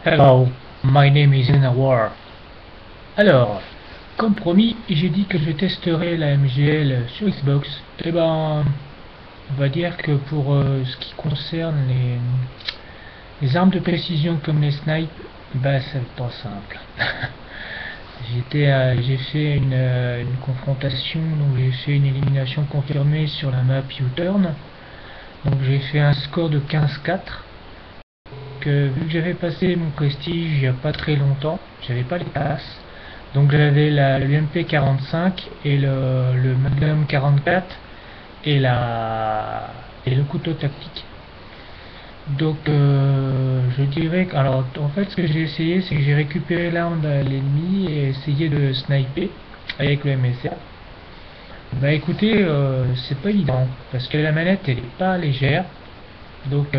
Hello, my name is War. Alors, comme promis, j'ai dit que je testerai la MGL sur Xbox. Et ben, on va dire que pour ce qui concerne les armes de précision comme les snipes, bah ça va être pas simple. J'ai fait une confrontation, donc j'ai fait une élimination confirmée sur la map U-Turn. Donc j'ai fait un score de 15-4. Vu que j'avais passé mon prestige il n'y a pas très longtemps, j'avais pas les passes. Donc j'avais l'UMP 45 et le Magnum 44 et le couteau tactique. Donc je dirais que, alors en fait ce que j'ai essayé, c'est que j'ai récupéré l'arme de l'ennemi et essayé de sniper avec le MSR. Bah écoutez, c'est pas évident parce que la manette elle est pas légère. Donc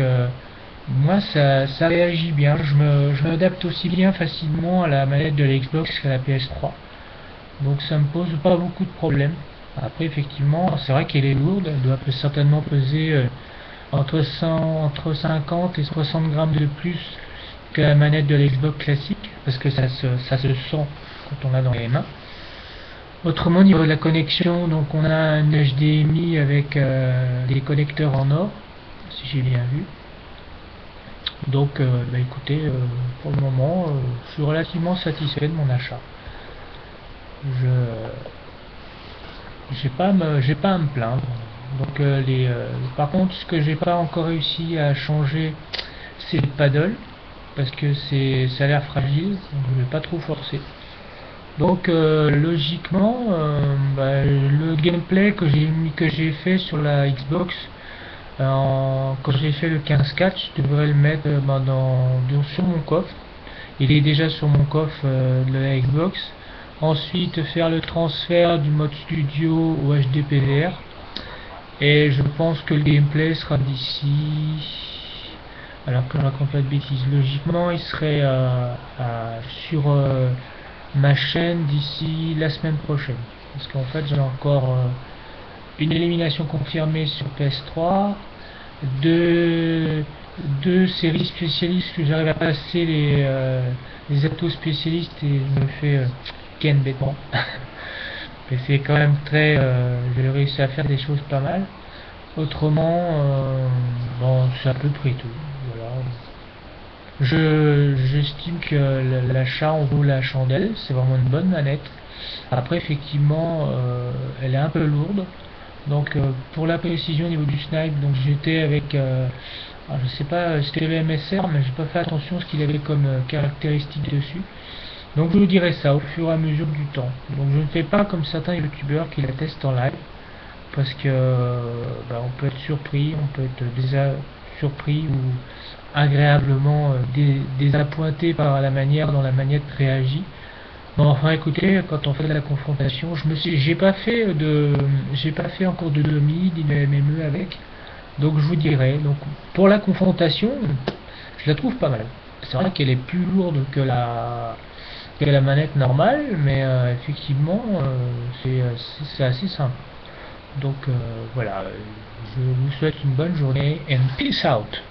moi ça réagit bien, je m'adapte aussi bien facilement à la manette de l'Xbox qu'à la PS3. Donc ça me pose pas beaucoup de problèmes. Après effectivement, c'est vrai qu'elle est lourde, elle doit certainement peser entre 50 et 60 grammes de plus que la manette de l'Xbox classique, parce que ça se sent quand on l'a dans les mains. Autrement, au niveau de la connexion, donc on a un HDMI avec des connecteurs en or, si j'ai bien vu. Donc bah écoutez, pour le moment, je suis relativement satisfait de mon achat. Je j'ai pas à me plaindre. Donc par contre, ce que j'ai pas encore réussi à changer, c'est le paddle, parce que ça a l'air fragile, donc je vais pas trop forcer. Donc logiquement, bah, le gameplay que j'ai fait sur la Xbox, quand j'ai fait le 15.4, je devrais le mettre sur mon coffre. Il est déjà sur mon coffre de la Xbox. Ensuite, faire le transfert du mode studio au HD PVR. Et je pense que le gameplay sera d'ici. Alors que je raconte pas de bêtises. Logiquement, il serait sur ma chaîne d'ici la semaine prochaine. Parce qu'en fait, j'ai encore une élimination confirmée sur PS3, deux, deux séries spécialistes que j'arrive à passer les atos spécialistes et je me fais ken bêtement. Mais c'est quand même très. J'ai réussi à faire des choses pas mal. Autrement, bon, c'est à peu près tout. Voilà. J'estime que l'achat en vaut la chandelle, c'est vraiment une bonne manette. Après, effectivement, elle est un peu lourde. Donc, pour la précision au niveau du snipe, donc j'étais avec, alors, je sais pas, c'était le MSR, mais j'ai pas fait attention à ce qu'il avait comme caractéristique dessus. Donc, je vous dirai ça au fur et à mesure du temps. Donc, je ne fais pas comme certains youtubeurs qui la testent en live, parce que bah, on peut être surpris, on peut être surpris ou agréablement désappointé par la manière dont la manette réagit. Bon, enfin écoutez, quand on fait de la confrontation, j'ai pas fait encore de demi, ni de MME avec, donc je vous dirai. Donc pour la confrontation, je la trouve pas mal. C'est vrai qu'elle est plus lourde que la manette normale, mais effectivement, c'est assez simple. Donc voilà, je vous souhaite une bonne journée and peace out.